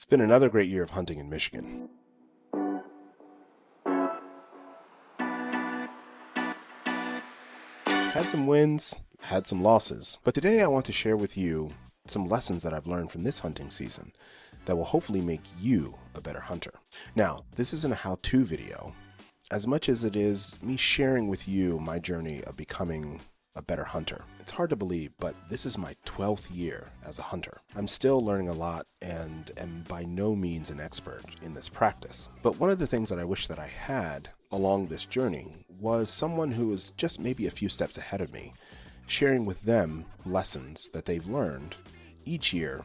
It's been another great year of hunting in Michigan. Had some wins, had some losses, but today I want to share with you some lessons that I've learned from this hunting season that will hopefully make you a better hunter. Now, this isn't a how-to video, as much as it is me sharing with you my journey of becoming a better hunter. It's hard to believe, but this is my 12th year as a hunter. I'm still learning a lot and am by no means an expert in this practice. But one of the things that I wish that I had along this journey was someone who was just maybe a few steps ahead of me, sharing with them lessons that they've learned each year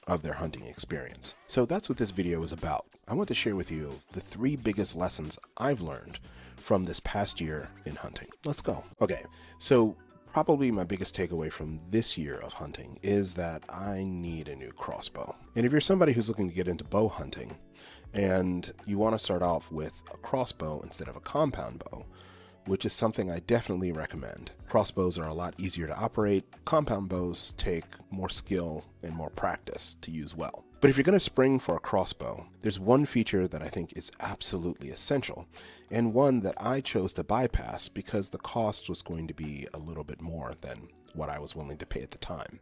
of their hunting experience. So that's what this video is about. I want to share with you the 3 biggest lessons I've learned from this past year in hunting. Let's go. Okay, so probably my biggest takeaway from this year of hunting is that I need a new crossbow. And if you're somebody who's looking to get into bow hunting and you want to start off with a crossbow instead of a compound bow, which is something I definitely recommend. Crossbows are a lot easier to operate. Compound bows take more skill and more practice to use well. But if you're going to spring for a crossbow, there's one feature that I think is absolutely essential, and one that I chose to bypass because the cost was going to be a little bit more than what I was willing to pay at the time.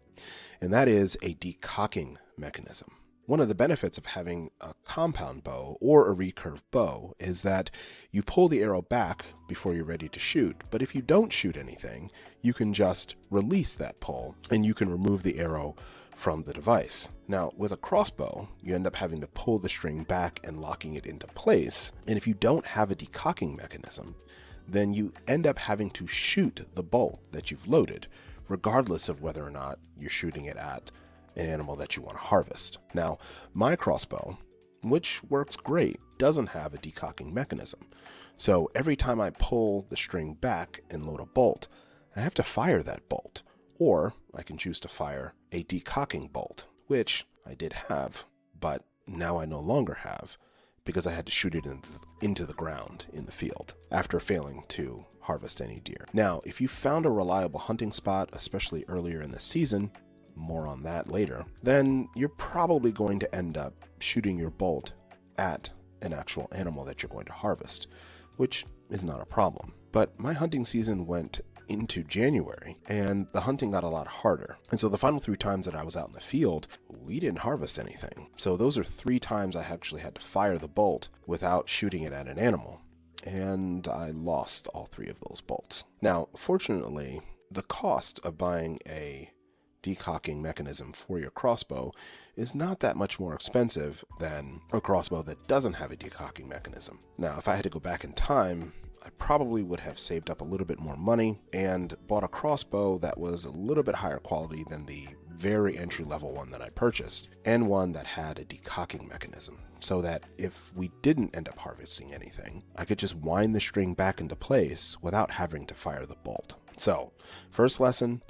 And that is a decocking mechanism. One of the benefits of having a compound bow or a recurve bow is that you pull the arrow back before you're ready to shoot, but if you don't shoot anything, you can just release that pull and you can remove the arrow from the device. Now, with a crossbow, you end up having to pull the string back and locking it into place, and if you don't have a decocking mechanism, then you end up having to shoot the bolt that you've loaded, regardless of whether or not you're shooting it at an animal that you want to harvest. Now, my crossbow, which works great, doesn't have a decocking mechanism. So every time I pull the string back and load a bolt, I have to fire that bolt. Or I can choose to fire a decocking bolt, which I did have, but now I no longer have because I had to shoot it into the ground in the field after failing to harvest any deer. Now, if you found a reliable hunting spot, especially earlier in the season, more on that later, then you're probably going to end up shooting your bolt at an actual animal that you're going to harvest, which is not a problem. But my hunting season went into January and the hunting got a lot harder. And so the final 3 times that I was out in the field, we didn't harvest anything. So those are 3 times I actually had to fire the bolt without shooting it at an animal. And I lost all 3 of those bolts. Now, fortunately, the cost of buying a decocking mechanism for your crossbow is not that much more expensive than a crossbow that doesn't have a decocking mechanism. Now, if I had to go back in time, I probably would have saved up a little bit more money and bought a crossbow that was a little bit higher quality than the very entry-level one that I purchased, and one that had a decocking mechanism, so that if we didn't end up harvesting anything, I could just wind the string back into place without having to fire the bolt. So, first lesson,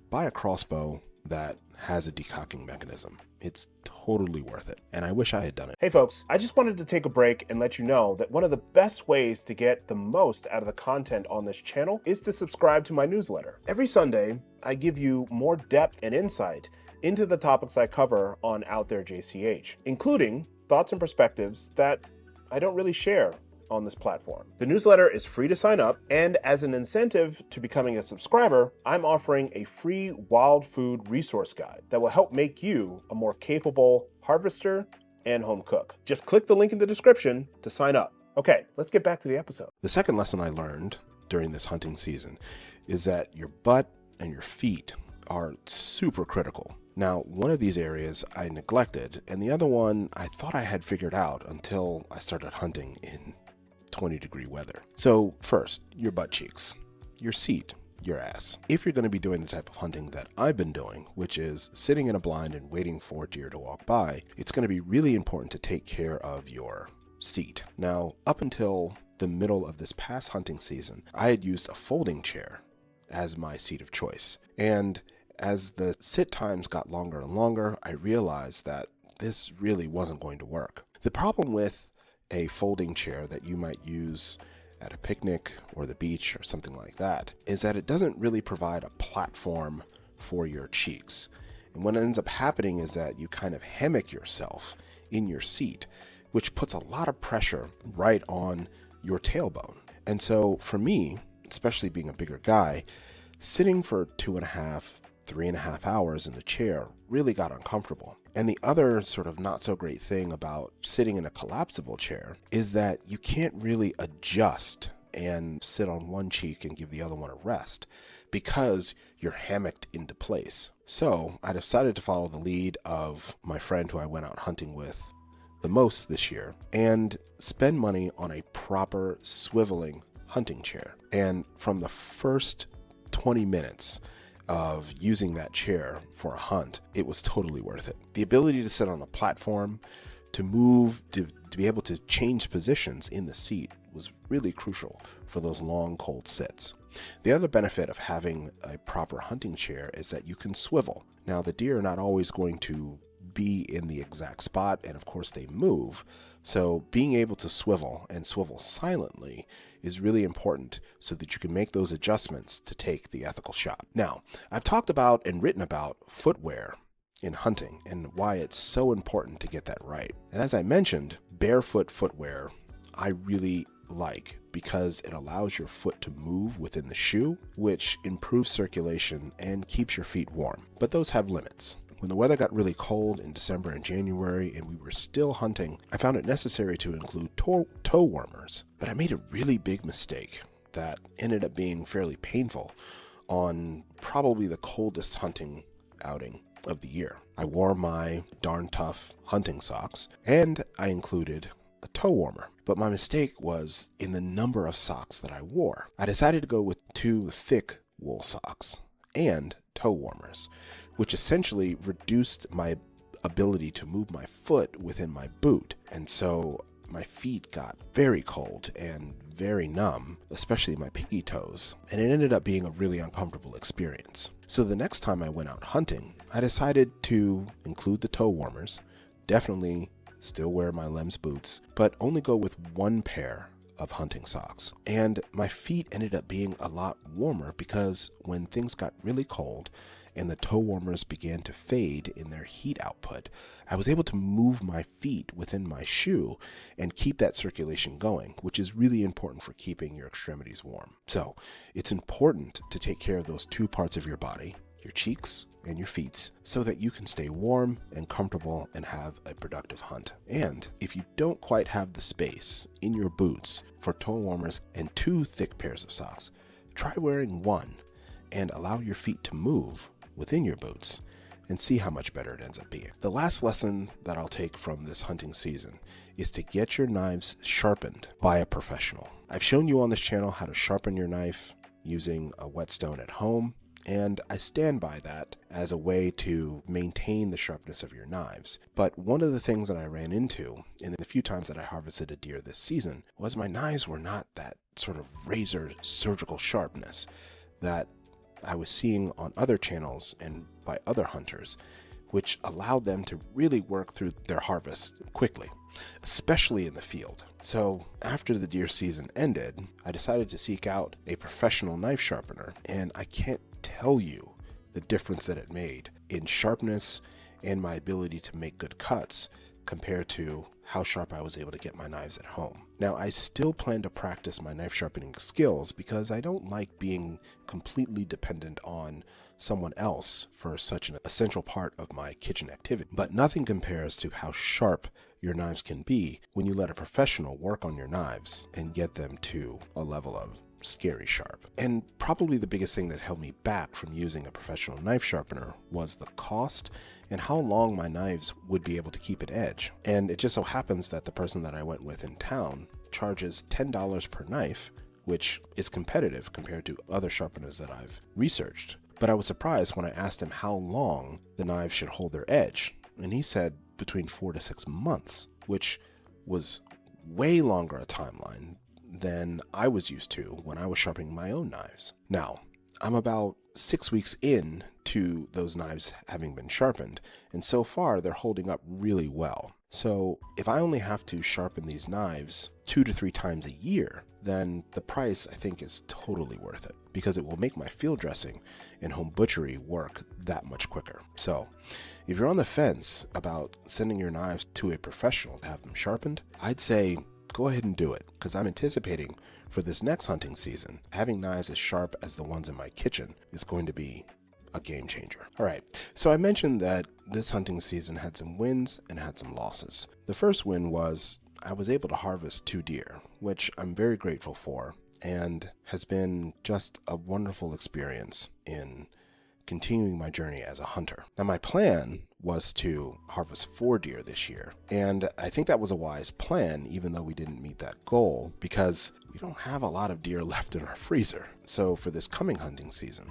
buy a crossbow that has a decocking mechanism. It's totally worth it, and I wish I had done it. Hey folks, I just wanted to take a break and let you know that one of the best ways to get the most out of the content on this channel is to subscribe to my newsletter. Every Sunday, I give you more depth and insight into the topics I cover on Out There JCH, including thoughts and perspectives that I don't really share on this platform. The newsletter is free to sign up, and as an incentive to becoming a subscriber, I'm offering a free wild food resource guide that will help make you a more capable harvester and home cook. Just click the link in the description to sign up. Okay, let's get back to the episode. The second lesson I learned during this hunting season is that your butt and your feet are super critical. Now, one of these areas I neglected, and the other one I thought I had figured out until I started hunting in 20-degree weather. So first, your butt cheeks, your seat, your ass. If you're going to be doing the type of hunting that I've been doing, which is sitting in a blind and waiting for deer to walk by, it's going to be really important to take care of your seat. Now, up until the middle of this past hunting season, I had used a folding chair as my seat of choice. And as the sit times got longer and longer, I realized that this really wasn't going to work. The problem with a folding chair that you might use at a picnic or the beach or something like that is that it doesn't really provide a platform for your cheeks. And what ends up happening is that you kind of hammock yourself in your seat, which puts a lot of pressure right on your tailbone. And so for me, especially being a bigger guy, sitting for 2.5, 3.5 hours in the chair really got uncomfortable. And the other sort of not so great thing about sitting in a collapsible chair is that you can't really adjust and sit on one cheek and give the other one a rest because you're hammocked into place. So I decided to follow the lead of my friend who I went out hunting with the most this year and spend money on a proper swiveling hunting chair. And from the first 20 minutes of using that chair for a hunt, it was totally worth it. The ability to sit on a platform, to move, to be able to change positions in the seat was really crucial for those long, cold sits. The other benefit of having a proper hunting chair is that you can swivel. Now, the deer are not always going to be in the exact spot, and of course they move. So being able to swivel and swivel silently is really important so that you can make those adjustments to take the ethical shot. Now, I've talked about and written about footwear in hunting and why it's so important to get that right. And as I mentioned, barefoot footwear I really like because it allows your foot to move within the shoe, which improves circulation and keeps your feet warm. But those have limits. When the weather got really cold in December and January and we were still hunting, I found it necessary to include toe warmers. But I made a really big mistake that ended up being fairly painful on probably the coldest hunting outing of the year. I wore my darn tough hunting socks and I included a toe warmer. But my mistake was in the number of socks that I wore. I decided to go with 2 thick wool socks and toe warmers, which essentially reduced my ability to move my foot within my boot. And so my feet got very cold and very numb, especially my pinky toes, and it ended up being a really uncomfortable experience. So the next time I went out hunting, I decided to include the toe warmers, definitely still wear my Lems boots, but only go with 1 pair of hunting socks. And my feet ended up being a lot warmer because when things got really cold and the toe warmers began to fade in their heat output, I was able to move my feet within my shoe and keep that circulation going, which is really important for keeping your extremities warm. So it's important to take care of those 2 parts of your body, your cheeks and your feet, so that you can stay warm and comfortable and have a productive hunt. And if you don't quite have the space in your boots for toe warmers and 2 thick pairs of socks, try wearing 1 and allow your feet to move within your boots and see how much better it ends up being. The last lesson that I'll take from this hunting season is to get your knives sharpened by a professional. I've shown you on this channel how to sharpen your knife using a whetstone at home, and I stand by that as a way to maintain the sharpness of your knives. But one of the things that I ran into in the few times that I harvested a deer this season was my knives were not that sort of razor surgical sharpness that I was seeing on other channels and by other hunters, which allowed them to really work through their harvest quickly, especially in the field. So after the deer season ended, I decided to seek out a professional knife sharpener, and I can't tell you the difference that it made in sharpness and my ability to make good cuts compared to how sharp I was able to get my knives at home. Now, I still plan to practice my knife sharpening skills because I don't like being completely dependent on someone else for such an essential part of my kitchen activity. But nothing compares to how sharp your knives can be when you let a professional work on your knives and get them to a level of scary sharp. And probably the biggest thing that held me back from using a professional knife sharpener was the cost and how long my knives would be able to keep an edge. And it just so happens that the person that I went with in town charges $10 per knife, which is competitive compared to other sharpeners that I've researched. But I was surprised when I asked him how long the knives should hold their edge, and he said between 4 to 6 months, which was way longer a timeline than I was used to when I was sharpening my own knives. Now, I'm about 6 weeks in to those knives having been sharpened, and so far they're holding up really well. So if I only have to sharpen these knives 2 to 3 times a year, then the price I think is totally worth it, because it will make my field dressing and home butchery work that much quicker. So if you're on the fence about sending your knives to a professional to have them sharpened, I'd say go ahead and do it, because I'm anticipating for this next hunting season, having knives as sharp as the ones in my kitchen is going to be a game changer. All right, so I mentioned that this hunting season had some wins and had some losses. The first win was I was able to harvest 2 deer, which I'm very grateful for, and has been just a wonderful experience in continuing my journey as a hunter. Now, my plan was to harvest 4 deer this year, and I think that was a wise plan, even though we didn't meet that goal, because we don't have a lot of deer left in our freezer. So for this coming hunting season,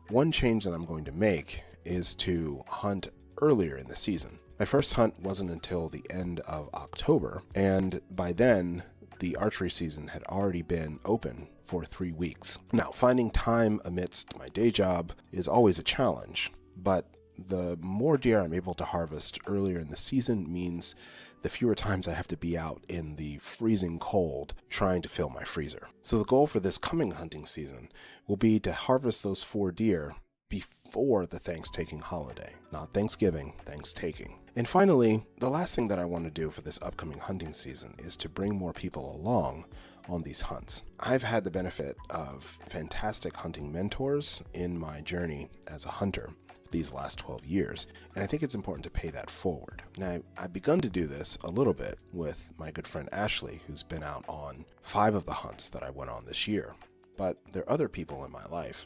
one change that I'm going to make is to hunt earlier in the season. My first hunt wasn't until the end of October, and by then the archery season had already been open for 3 weeks. Now, finding time amidst my day job is always a challenge, but the more deer I'm able to harvest earlier in the season means the fewer times I have to be out in the freezing cold trying to fill my freezer. So the goal for this coming hunting season will be to harvest those 4 deer before the Thanksgiving holiday. Not Thanksgiving, Thanksgiving. And finally, the last thing that I want to do for this upcoming hunting season is to bring more people along on these hunts. I've had the benefit of fantastic hunting mentors in my journey as a hunter these last 12 years, and I think it's important to pay that forward. Now, I've begun to do this a little bit with my good friend Ashley, who's been out on 5 of the hunts that I went on this year, but there are other people in my life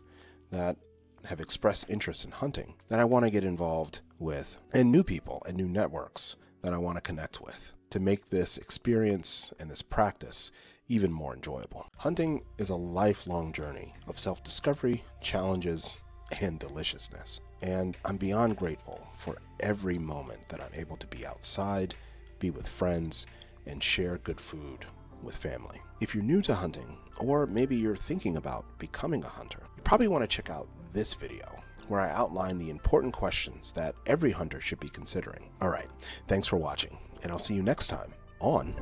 that have expressed interest in hunting that I want to get involved with, and new people and new networks that I want to connect with to make this experience and this practice even more enjoyable. Hunting is a lifelong journey of self-discovery, challenges, and deliciousness. And I'm beyond grateful for every moment that I'm able to be outside, be with friends, and share good food with family. If you're new to hunting, or maybe you're thinking about becoming a hunter, you probably want to check out this video where I outline the important questions that every hunter should be considering. All right, thanks for watching, and I'll see you next time on